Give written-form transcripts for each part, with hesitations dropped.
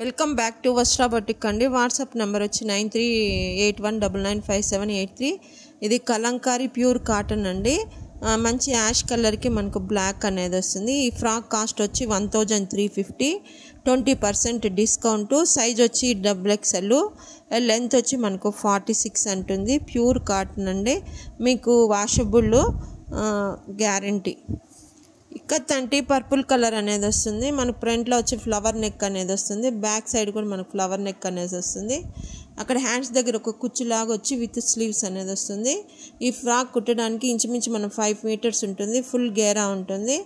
Welcome back to Vastra boutique అండి. WhatsApp number వచ్చి 9381995783. ఇది కలంకారీ ప్యూర్ కాటన్ అండి. మంచి యాష్ కలర్కి మనకు బ్లాక్ అనేది వస్తుంది. ఈ ఫ్రాక్ కాస్ట్ వచ్చి 1350, 20% డిస్కౌంట్. సైజ్ వచ్చి XXL, లెంత్ వచ్చి మనకు 46 అంటుంది. ప్యూర్ కాటన్ అండి, మీకు వాషబుల్ గ్యారంటీ. ఇక్కత్ అంటే పర్పుల్ కలర్ అనేది వస్తుంది. మనకు ఫ్రంట్లో వచ్చి ఫ్లవర్ నెక్ అనేది వస్తుంది. బ్యాక్ సైడ్ కూడా మనకు ఫ్లవర్ నెక్ అనేది వస్తుంది. అక్కడ హ్యాండ్స్ దగ్గర ఒక కుచ్చులాగా వచ్చి విత్ స్లీవ్స్ అనేది వస్తుంది. ఈ ఫ్రాక్ కుట్టడానికి ఇంచుమించు మనం 5 మీటర్స్ ఉంటుంది. ఫుల్ గేరా ఉంటుంది.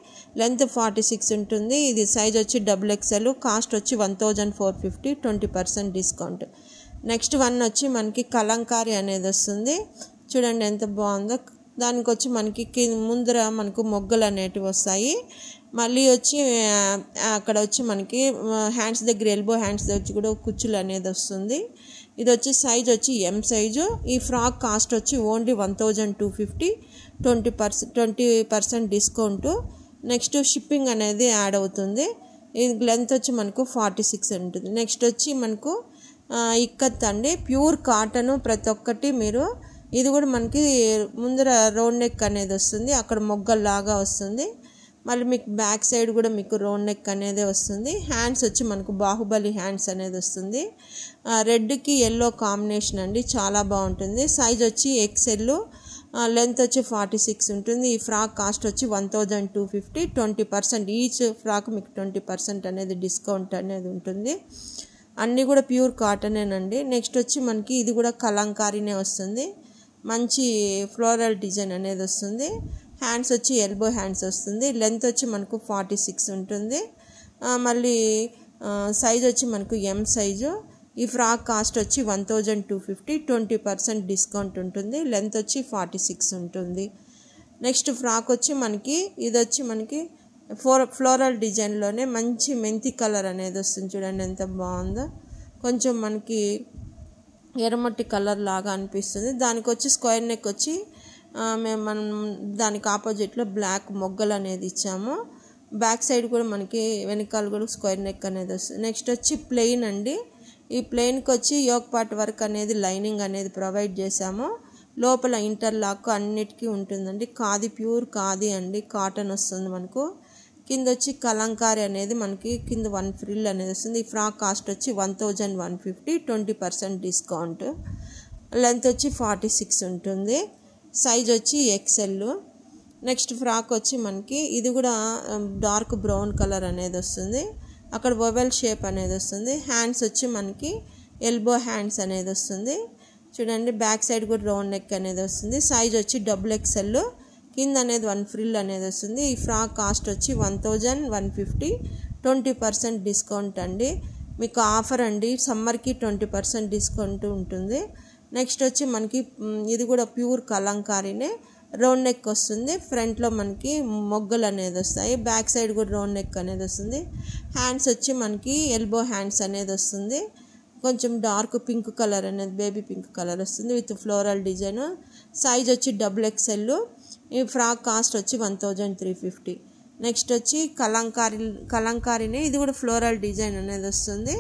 లెంత్ 46 ఉంటుంది. ఇది సైజ్ వచ్చి XXL, కాస్ట్ వచ్చి 1450, 20% డిస్కౌంట్. నెక్స్ట్ వన్ వచ్చి మనకి కలంకారీ అనేది వస్తుంది. చూడండి ఎంత బాగుందో. దానికి వచ్చి మనకి ముందర మనకు మొగ్గలు అనేటివి వస్తాయి. మళ్ళీ వచ్చి అక్కడ వచ్చి మనకి హ్యాండ్స్ దగ్గర ఎల్బో హ్యాండ్స్ దగ్గర కూడా కుచ్చులు అనేది వస్తుంది. ఇది వచ్చి సైజ్ వచ్చి M సైజు. ఈ ఫ్రాక్ కాస్ట్ వచ్చి ఓన్లీ 1250, 20% డిస్కౌంట్. నెక్స్ట్ షిప్పింగ్ అనేది యాడ్ అవుతుంది. ఇది లెంత్ వచ్చి మనకు 46 ఉంటుంది. నెక్స్ట్ వచ్చి మనకు ఇక్కత్ అండి, ప్యూర్ కాటన్. ప్రతి ఒక్కటి మీరు ఇది కూడా మనకి ముందర రౌండ్ నెక్ అనేది వస్తుంది. అక్కడ మొగ్గల్లాగా వస్తుంది. మళ్ళీ మీకు బ్యాక్ సైడ్ కూడా మీకు రౌండ్ నెక్ అనేది వస్తుంది. హ్యాండ్స్ వచ్చి మనకు బాహుబలి హ్యాండ్స్ అనేది వస్తుంది. రెడ్కి ఎల్లో కాంబినేషన్ అండి, చాలా బాగుంటుంది. సైజ్ వచ్చి XL, లెంత్ వచ్చి 46 ఉంటుంది. ఈ ఫ్రాక్ కాస్ట్ వచ్చి 1250, 20%. ఈచ్ ఫ్రాక్ మీకు 20% అనేది డిస్కౌంట్ అనేది ఉంటుంది. అన్నీ కూడా ప్యూర్ కాటనేనండి. నెక్స్ట్ వచ్చి మనకి ఇది కూడా కలంకారీనే వస్తుంది. మంచి ఫ్లోరల్ డిజైన్ అనేది వస్తుంది. హ్యాండ్స్ వచ్చి ఎల్బో హ్యాండ్స్ వస్తుంది. లెంత్ వచ్చి మనకు 46 ఉంటుంది. మళ్ళీ సైజ్ వచ్చి మనకు M సైజు. ఈ ఫ్రాక్ కాస్ట్ వచ్చి 1250, 20% డిస్కౌంట్ ఉంటుంది. లెంత్ వచ్చి 46 ఉంటుంది. నెక్స్ట్ ఫ్రాక్ వచ్చి మనకి ఇది వచ్చి మనకి ఫ్లోరల్ డిజైన్లోనే మంచి మెంతి కలర్ అనేది వస్తుంది. చూడండి ఎంత బాగుందో. కొంచెం మనకి ఎర్రమట్టి కలర్ లాగా అనిపిస్తుంది. దానికి వచ్చి స్క్వేర్ నెక్ వచ్చి మనం దానికి ఆపోజిట్లో బ్లాక్ మొగ్గలు అనేది ఇచ్చాము. బ్యాక్ సైడ్ కూడా మనకి వెనకాల కూడా స్క్వేర్ నెక్ అనేది వస్తుంది. నెక్స్ట్ వచ్చి ప్లెయిన్ అండి. ఈ ప్లెయిన్కి వచ్చి యోక్ పార్ట్ వర్క్ అనేది లైనింగ్ అనేది ప్రొవైడ్ చేసాము. లోపల ఇంటర్లాక్ అన్నిటికీ ఉంటుందండి. ఖాదీ, ప్యూర్ ఖాదీ అండి, కాటన్ వస్తుంది మనకు. కింద వచ్చి కలంకారీ అనేది మనకి కింద 1 ఫ్రిల్ అనేది వస్తుంది. ఈ ఫ్రాక్ కాస్ట్ వచ్చి 1150, 20% డిస్కౌంట్. లెంత్ వచ్చి 46 ఉంటుంది. సైజ్ వచ్చి XL. నెక్స్ట్ ఫ్రాక్ వచ్చి మనకి ఇది కూడా డార్క్ బ్రౌన్ కలర్ అనేది వస్తుంది. అక్కడ ఓవెల్ షేప్ అనేది వస్తుంది. హ్యాండ్స్ వచ్చి మనకి ఎల్బో హ్యాండ్స్ అనేది వస్తుంది. చూడండి బ్యాక్ సైడ్ కూడా రౌండ్ నెక్ అనేది వస్తుంది. సైజ్ వచ్చి XXL. కింద అనేది 1 ఫ్రిల్ అనేది వస్తుంది. ఈ ఫ్రాక్ కాస్ట్ వచ్చి 1150, 20% డిస్కౌంట్ అండి. మీకు ఆఫర్ అండి, సమ్మర్కి 20% డిస్కౌంట్ ఉంటుంది. నెక్స్ట్ వచ్చి మనకి ఇది కూడా ప్యూర్ కలంకారీనే. రౌండ్ నెక్ వస్తుంది. ఫ్రంట్లో మనకి మొగ్గలు అనేది వస్తాయి. బ్యాక్ సైడ్ కూడా రౌండ్ నెక్ అనేది వస్తుంది. హ్యాండ్స్ వచ్చి మనకి ఎల్బో హ్యాండ్స్ అనేది వస్తుంది. కొంచెం డార్క్ పింక్ కలర్ అనేది, బేబీ పింక్ కలర్ వస్తుంది విత్ ఫ్లోరల్ డిజైన్. సైజ్ వచ్చి XXL. ఈ ఫ్రాక్ కాస్ట్ వచ్చి 1350. నెక్స్ట్ వచ్చి కలంకారీనే. ఇది కూడా ఫ్లోరల్ డిజైన్ అనేది వస్తుంది.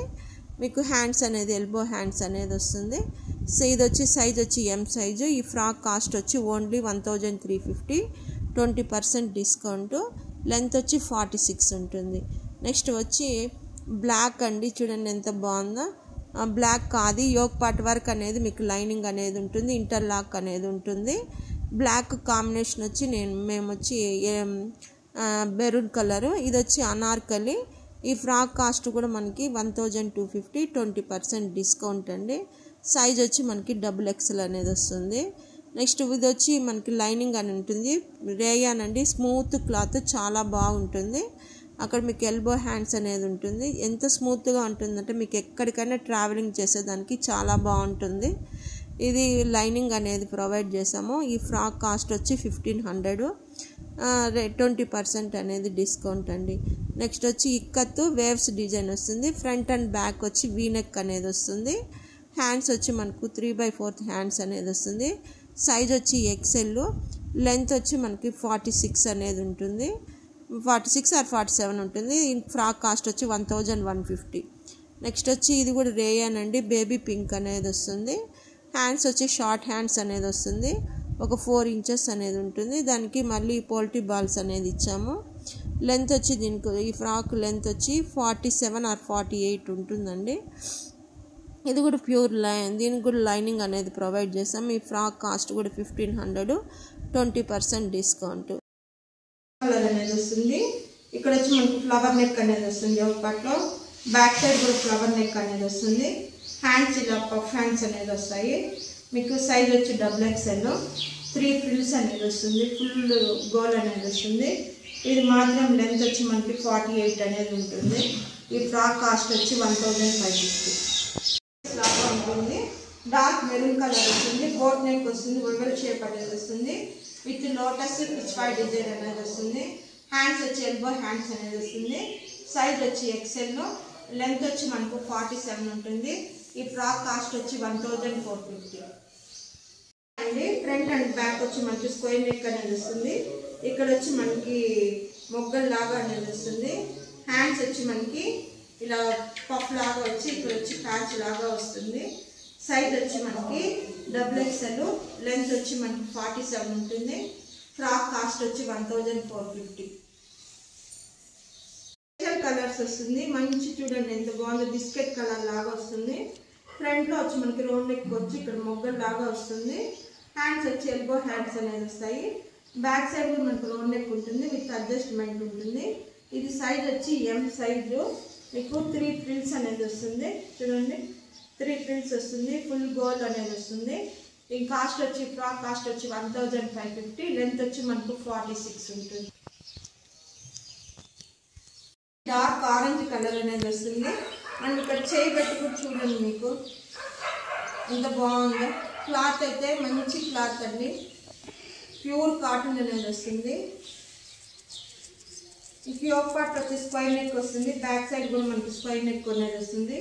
మీకు హ్యాండ్స్ అనేది ఎల్బో హ్యాండ్స్ అనేది వస్తుంది. సో ఇది వచ్చి సైజ్ వచ్చి M సైజు. ఈ ఫ్రాక్ కాస్ట్ వచ్చి ఓన్లీ 1350, 20% డిస్కౌంట్. లెంత్ వచ్చి 46 ఉంటుంది. నెక్స్ట్ వచ్చి బ్లాక్ అండి. చూడండి ఎంత బాగుందో. బ్లాక్ కాదు, యోక్ పార్ట్ వర్క్ అనేది మీకు లైనింగ్ అనేది ఉంటుంది. ఇంటర్లాక్ అనేది ఉంటుంది. బ్లాక్ కాంబినేషన్ వచ్చి మేము వచ్చి మెరూన్ కలరు. ఇది వచ్చి అనార్కలి. ఈ ఫ్రాక్ కాస్ట్ కూడా మనకి 1250, 20% డిస్కౌంట్ అండి. సైజ్ వచ్చి మనకి XXL అనేది వస్తుంది. నెక్స్ట్ ఇది వచ్చి మనకి లైనింగ్ అని ఉంటుంది. రేయాన్ అండి, స్మూత్ క్లాత్, చాలా బాగుంటుంది. అక్కడ మీకు ఎల్బో హ్యాండ్స్ అనేది ఉంటుంది. ఎంత స్మూత్గా ఉంటుందంటే మీకు ఎక్కడికైనా ట్రావెలింగ్ చేసేదానికి చాలా బాగుంటుంది. ఇది లైనింగ్ అనేది ప్రొవైడ్ చేసాము. ఈ ఫ్రాక్ కాస్ట్ వచ్చి 1500, 20% అనేది డిస్కౌంట్ అండి. నెక్స్ట్ వచ్చి ఇక్కత్తు వేవ్స్ డిజైన్ వస్తుంది. ఫ్రంట్ అండ్ బ్యాక్ వచ్చి వీనెక్ అనేది వస్తుంది. హ్యాండ్స్ వచ్చి మనకు 3/4 హ్యాండ్స్ అనేది వస్తుంది. సైజ్ వచ్చి XL. లెంత్ వచ్చి మనకి 46 అనేది ఉంటుంది. 46 or 47 ఉంటుంది. ఫ్రాక్ కాస్ట్ వచ్చి 1150. నెక్స్ట్ వచ్చి ఇది కూడా రేయాన్ అండి, బేబీ పింక్ అనేది వస్తుంది. హ్యాండ్స్ వచ్చి షార్ట్ హ్యాండ్స్ అనేది వస్తుంది, ఒక 4 ఇంచెస్ అనేది ఉంటుంది. దానికి మళ్ళీ పోల్ట్రీ బాల్స్ అనేది ఇచ్చాము. లెంత్ వచ్చి దీనికి ఈ ఫ్రాక్ లెంత్ వచ్చి 47 or 48 ఉంటుందండి. ఇది కూడా ప్యూర్ దీనికి కూడా లైనింగ్ అనేది ప్రొవైడ్ చేస్తాం. ఈ ఫ్రాక్ కాస్ట్ కూడా 1500, 20% డిస్కౌంట్ అనేది వస్తుంది. ఇక్కడ వచ్చి మనకు ఫ్లవర్ నెక్ అనేది వస్తుంది ఒకట్లో, బ్యాక్ సైడ్ కూడా ఫ్లవర్ నెక్ అనేది వస్తుంది. హ్యాండ్స్ ఇలా పఫ్ హ్యాండ్స్ అనేది వస్తాయి. మీకు సైజ్ వచ్చి XXL, 3 ఫ్రిల్స్ అనేది వస్తుంది, ఫుల్ గోల్ అనేది వస్తుంది. ఇది మాత్రం లెంత్ వచ్చి మనకి 48 అనేది ఉంటుంది. ఈ ఫ్రాక్ కాస్ట్ వచ్చి 1550 లాగా ఉంటుంది. డార్క్ మెరూన్ కలర్ వస్తుంది, బోట్ నెక్ వస్తుంది, ఓవెల్ షేప్ అనేది వస్తుంది, విత్ లోటస్ పిచ్ పై డిజైన్ అనేది వస్తుంది. హ్యాండ్స్ వచ్చి ఎల్బో హ్యాండ్స్ అనేది వస్తుంది. సైజ్ వచ్చి XL, లెంత్ వచ్చి మనకు 47 ఉంటుంది. ఈ ఫ్రాక్ కాస్ట్ వచ్చి 1450 అండి. ఫ్రంట్ అండ్ బ్యాక్ వచ్చి మనకి స్క్వేర్ నెక్ అనేది వస్తుంది. ఇక్కడ వచ్చి మనకి మొగ్గల్ లాగా అనేది వస్తుంది. హ్యాండ్స్ వచ్చి మనకి ఇలా పఫ్ లాగా వచ్చి ఇక్కడ వచ్చి ప్యాచ్ లాగా వస్తుంది. సైజ్ వచ్చి మనకి XXL, లెంత్ వచ్చి మనకి 47 ఉంటుంది. ఫ్రాక్ కాస్ట్ వచ్చి 1450. కలర్స్ వస్తుంది, మంచి చూడండి ఎంత బాగుంది, బిస్కెట్ కలర్ లాగా వస్తుంది. ఫ్రంట్లో వచ్చి మనకి రౌండ్ నెక్ వచ్చి ఇక్కడ మొగ్గల్ లాగా వస్తుంది. హ్యాండ్స్ వచ్చి ఎల్బో హ్యాండ్స్ అనేది వస్తాయి. బ్యాక్ సైడ్ కూడా మనకు రౌండ్ నెక్ ఉంటుంది, విత్ అడ్జస్ట్మెంట్ ఉంటుంది. ఇది సైజ్ వచ్చి M సైజు, మీకు 3 ఫ్రిల్స్ అనేది వస్తుంది. చూడండి 3 ఫ్రిల్స్ వస్తుంది, ఫుల్ గోల్డ్ అనేది వస్తుంది. ఈ కాస్ట్ వచ్చి ఫ్రాక్ కాస్ట్ వచ్చి 1550, లెంత్ వచ్చి మనకు 46 ఉంటుంది. డార్క్ ఆరెంజ్ కలర్ అనేది వస్తుంది. అండ్ ఇక్కడ చేయి పెట్టి కూడా చూడండి మీకు ఎంత బాగుందో. క్లాత్ అయితే మంచి క్లాత్ అండి, ప్యూర్ కాటన్ అనేది వస్తుంది. ఈ యోక్ పార్ట్ వచ్చి స్క్వేర్ నెక్ వస్తుంది, బ్యాక్ సైడ్ కూడా మనకి స్క్వేర్ నెక్ అనేది వస్తుంది.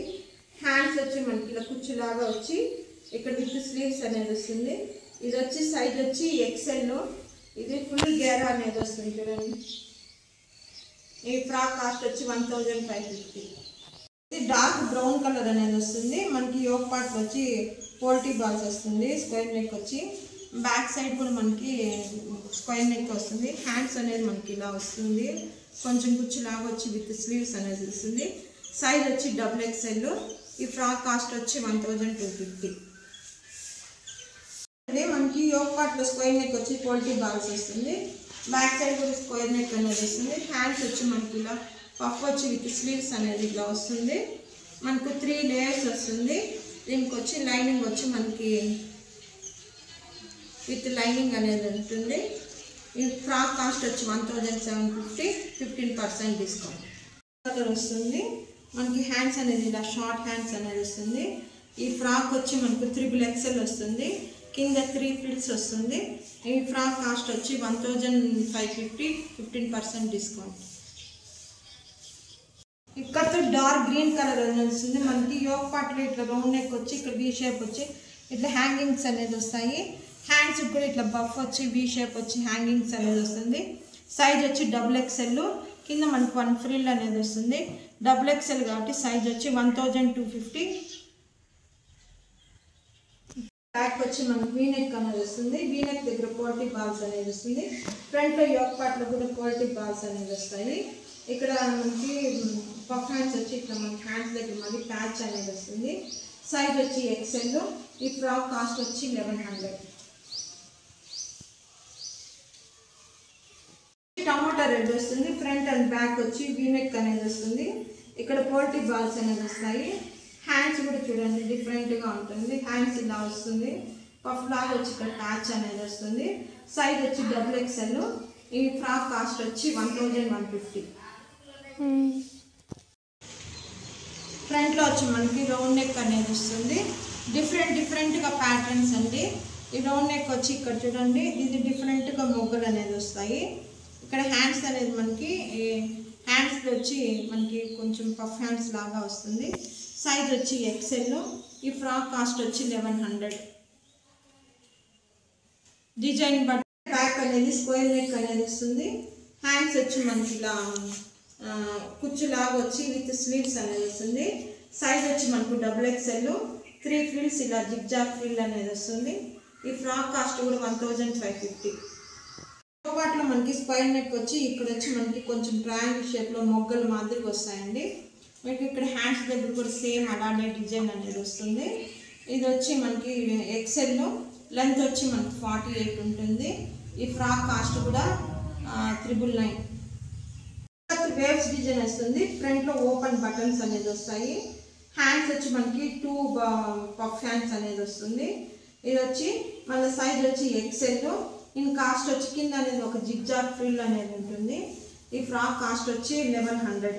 హ్యాండ్స్ వచ్చి మనకి ఇలా కుచ్చులాగా వచ్చి ఇక్కడ విత్ స్లీవ్స్ అనేది వస్తుంది. ఇది వచ్చి సైజ్ వచ్చి XL, ఇది ఫుల్ గేరా అనేది వస్తుంది. చూడండి ఈ ఫ్రాక్ కాస్ట్ వచ్చి 1550. ఇది డార్క్ బ్రౌన్ కలర్ అనేది వస్తుంది. మనకి యోక్ పార్ట్ వచ్చి పోల్ట్రీ బాల్స్ వస్తుంది, స్క్వేర్ నెక్ వచ్చి బ్యాక్ సైడ్ కూడా మనకి స్క్వేర్ నెక్ వస్తుంది. హ్యాండ్స్ అనేది మనకి ఇలా వస్తుంది, కొంచెం కుచ్చులాగా వచ్చి విత్ స్లీవ్స్ అనేది వస్తుంది. సైజ్ వచ్చి XXL. ఈ ఫ్రాక్ కాస్ట్ వచ్చి 1250. అదే మనకి యోక్ పార్ట్లో స్క్వేర్ నెక్ వచ్చి పోల్ట్రీ బాల్స్ వస్తుంది, బ్యాక్ సైడ్ కూడా స్క్వేర్ నెక్ అనేది వస్తుంది. హ్యాండ్స్ వచ్చి మనకి ఇలా పఫ్ వచ్చి విత్ స్లీవ్స్ అనేది ఇలా వస్తుంది. మనకు 3 లేయర్స్ వస్తుంది. దీనికి వచ్చి లైనింగ్ వచ్చి మనకి విత్ లైనింగ్ అనేది ఉంటుంది. ఈ ఫ్రాక్ కాస్ట్ వచ్చి 1750, 15% డిస్కౌంట్. కలర్ వస్తుంది మనకి. హ్యాండ్స్ అనేది ఇలా షార్ట్ హ్యాండ్స్ అనేది వస్తుంది. ఈ ఫ్రాక్ వచ్చి మనకు XXL వస్తుంది, కింద 3 ఫ్రిల్స్ వస్తుంది. ఈ ఫ్రాక్ కాస్ట్ వచ్చి 1550, 15% డిస్కౌంట్. ఇక్కడ డార్క్ గ్రీన్ కలర్ అనేది వస్తుంది. మనకి యోక్ పార్ట్లో ఇట్లా రౌండ్ నెక్ వచ్చి ఇక్కడ V షేప్ వచ్చి ఇట్లా హ్యాంగింగ్స్ అనేది వస్తాయి. హ్యాండ్స్ కూడా ఇట్లా బఫ్ వచ్చి V షేప్ వచ్చి హ్యాంగింగ్స్ అనేది వస్తుంది. సైజ్ వచ్చి XXL, కింద మనకు 1 ఫ్రిల్ అనేది వస్తుంది. XXL కాబట్టి సైజ్ వచ్చి 1250. బ్యాక్ వచ్చి మనకు V నెక్ అనేది వస్తుంది. V నెక్ దగ్గర పోల్ట్రీ బాల్స్ అనేది వస్తుంది. ఫ్రంట్లో యోక్ పార్ట్లో కూడా పోల్ట్రీ బాల్స్ అనేది వస్తాయి. ఇక్కడ మనకి పఫ్ హ్యాండ్స్ వచ్చి ఇట్లా మనకి హ్యాండ్స్ దగ్గర మళ్ళీ ప్యాచ్ అనేది వస్తుంది. సైజ్ వచ్చి XL. ఈ ఫ్రాక్ కాస్ట్ వచ్చి 1100. టమాటా రెడ్ వస్తుంది. ఫ్రంట్ అండ్ బ్యాక్ వచ్చి V నెక్ అనేది వస్తుంది. ఇక్కడ పోల్ట్రీ బాల్స్ అనేది వస్తాయి. హ్యాండ్స్ కూడా చూడండి డిఫరెంట్గా ఉంటుంది. హ్యాండ్స్ ఇలా వస్తుంది, పఫ్ లాగా వచ్చి ఇక్కడ ప్యాచ్ అనేది వస్తుంది. సైజ్ వచ్చి XXL. ఈ ఫ్రాక్ కాస్ట్ వచ్చి 1150. ఫ్రంట్లో వచ్చి మనకి రౌండ్ నెక్ అనేది వస్తుంది. డిఫరెంట్గా ప్యాటర్న్స్ అండి. ఈ రౌండ్ నెక్ వచ్చి ఇక్కడ చూడండి, ఇది డిఫరెంట్గా మొగ్గలు అనేది వస్తాయి. ఇక్కడ హ్యాండ్స్ అనేది మనకి హ్యాండ్స్ వచ్చి మనకి కొంచెం పఫ్ హ్యాండ్స్ లాగా వస్తుంది. సైజ్ వచ్చి XL. ఈ ఫ్రాక్ కాస్ట్ వచ్చి 1100. డిజైన్ బట్ బ్యాక్ అనేది స్క్వేర్ నెక్ అనేది వస్తుంది. హ్యాండ్స్ వచ్చి మనకి ఇలా కుచ్చులాగా వచ్చి విత్ స్లీవ్స్ అనేది వస్తుంది. సైజ్ వచ్చి మనకు XXL 3 ఫ్రిల్స్ ఇలా జిగ్జాగ్ ఫ్రిల్ అనేది వస్తుంది. ఈ ఫ్రాక్ కాస్ట్ కూడా 1550. పాటులో మనకి స్క్వేర్ నెక్ వచ్చి ఇక్కడ వచ్చి మనకి కొంచెం ట్రయాంగిల్ షేప్లో మొగ్గలు మాదిరిగా వస్తాయండి. మీకు ఇక్కడ హ్యాండ్స్ దగ్గర కూడా సేమ్ అలానే డిజైన్ అనేది వస్తుంది. ఇది వచ్చి మనకి XL లెంత్ వచ్చి మనకి 48 ఉంటుంది. ఈ ఫ్రాక్ కాస్ట్ కూడా 999. వేవ్స్ డిజైన్ వస్తుంది. ఫ్రంట్లో ఓపెన్ బటన్స్ అనేది వస్తాయి. హ్యాండ్స్ వచ్చి మనకి 2 పఫ్ హ్యాండ్స్ అనేది వస్తుంది. ఇది వచ్చి మన సైజ్ వచ్చి XL. ఇన్ కాస్ట్ వచ్చి కింద అనేది ఒక జిగ్జాగ్ ఫ్రిల్ అనేది ఉంటుంది. ఈ ఫ్రాక్ కాస్ట్ వచ్చి 1100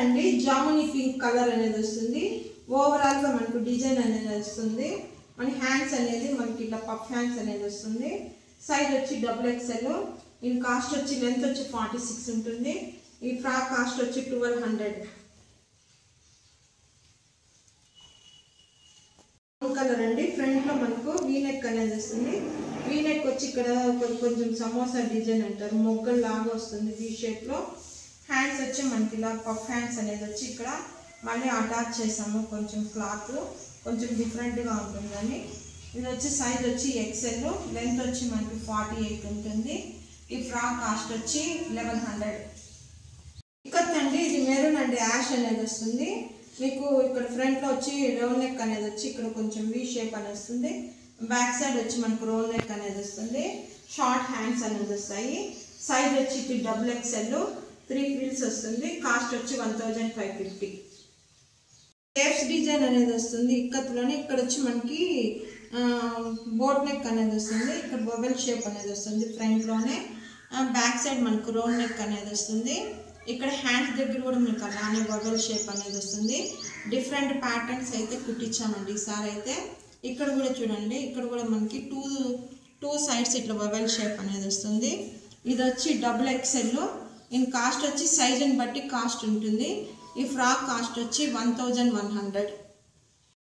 అండి. జామునీ పింక్ కలర్ అనేది వస్తుంది. ఓవరాల్గా మనకు డిజైన్ అనేది వస్తుంది. మన హ్యాండ్స్ అనేది మనకి ఇట్లా పఫ్ హ్యాండ్స్ అనేది వస్తుంది. సైజ్ వచ్చి XXL. ఇన్ కాస్ట్ వచ్చి లెంత్ వచ్చి 46 ఉంటుంది. ఈ ఫ్రాక్ కాస్ట్ వచ్చి 1200. కలర్ అండి. ఫ్రంట్లో మనకు వీనెక్ అనేది వస్తుంది. వీనెక్ వచ్చి ఇక్కడ కొంచెం సమోసా డిజైన్ అంటారు, మొగ్గలు లాగా వస్తుంది వీ షేప్లో. హ్యాండ్స్ వచ్చి మనకి ఇలా పఫ్ హ్యాండ్స్ అనేది వచ్చి ఇక్కడ మళ్ళీ అటాచ్ చేసాము. కొంచెం క్లాత్ కొంచెం డిఫరెంట్గా ఉంటుందని. ఇది వచ్చి సైజ్ వచ్చి XL. లెంత్ వచ్చి మనకి 48 ఉంటుంది. ఈ ఫ్రాక్ కాస్ట్ వచ్చి 1100. ఇక్కడండి ఇది మెరూన్ అండి, యాష్ అనేది వస్తుంది. మీకు ఇక్కడ ఫ్రంట్లో వచ్చి రౌండ్ నెక్ అనేది వచ్చి ఇక్కడ కొంచెం వీ షేప్ అనేది వస్తుంది. బ్యాక్ సైడ్ వచ్చి మనకు రౌండ్ నెక్ అనేది వస్తుంది. షార్ట్ హ్యాండ్స్ అనేది వస్తాయి. సైజ్ వచ్చి XXL 3 ఫ్రిల్స్ వస్తుంది. కాస్ట్ వచ్చి 1550. వేవ్స్ డిజైన్ అనేది వస్తుంది ఇక్కత్లోనే. ఇక్కడ వచ్చి మనకి బోట్ నెక్ అనేది వస్తుంది. ఇక్కడ బబెల్ షేప్ అనేది వస్తుంది ఫ్రంట్లోనే. బ్యాక్ సైడ్ మనకు రౌండ్ నెక్ అనేది వస్తుంది. ఇక్కడ హ్యాండ్స్ దగ్గర కూడా మీకు అలానే బబెల్ షేప్ అనేది వస్తుంది. డిఫరెంట్ ప్యాటర్న్స్ అయితే కుట్టించామండి ఈసారి అయితే. ఇక్కడ కూడా చూడండి, ఇక్కడ కూడా మనకి టూ సైడ్స్ ఇట్లా బబెల్ షేప్ అనేది వస్తుంది. ఇది వచ్చి XXL. ఇన్ కాస్ట్ వచ్చి సైజుని బట్టి కాస్ట్ ఉంటుంది. ఈ ఫ్రాక్ కాస్ట్ వచ్చి 1100.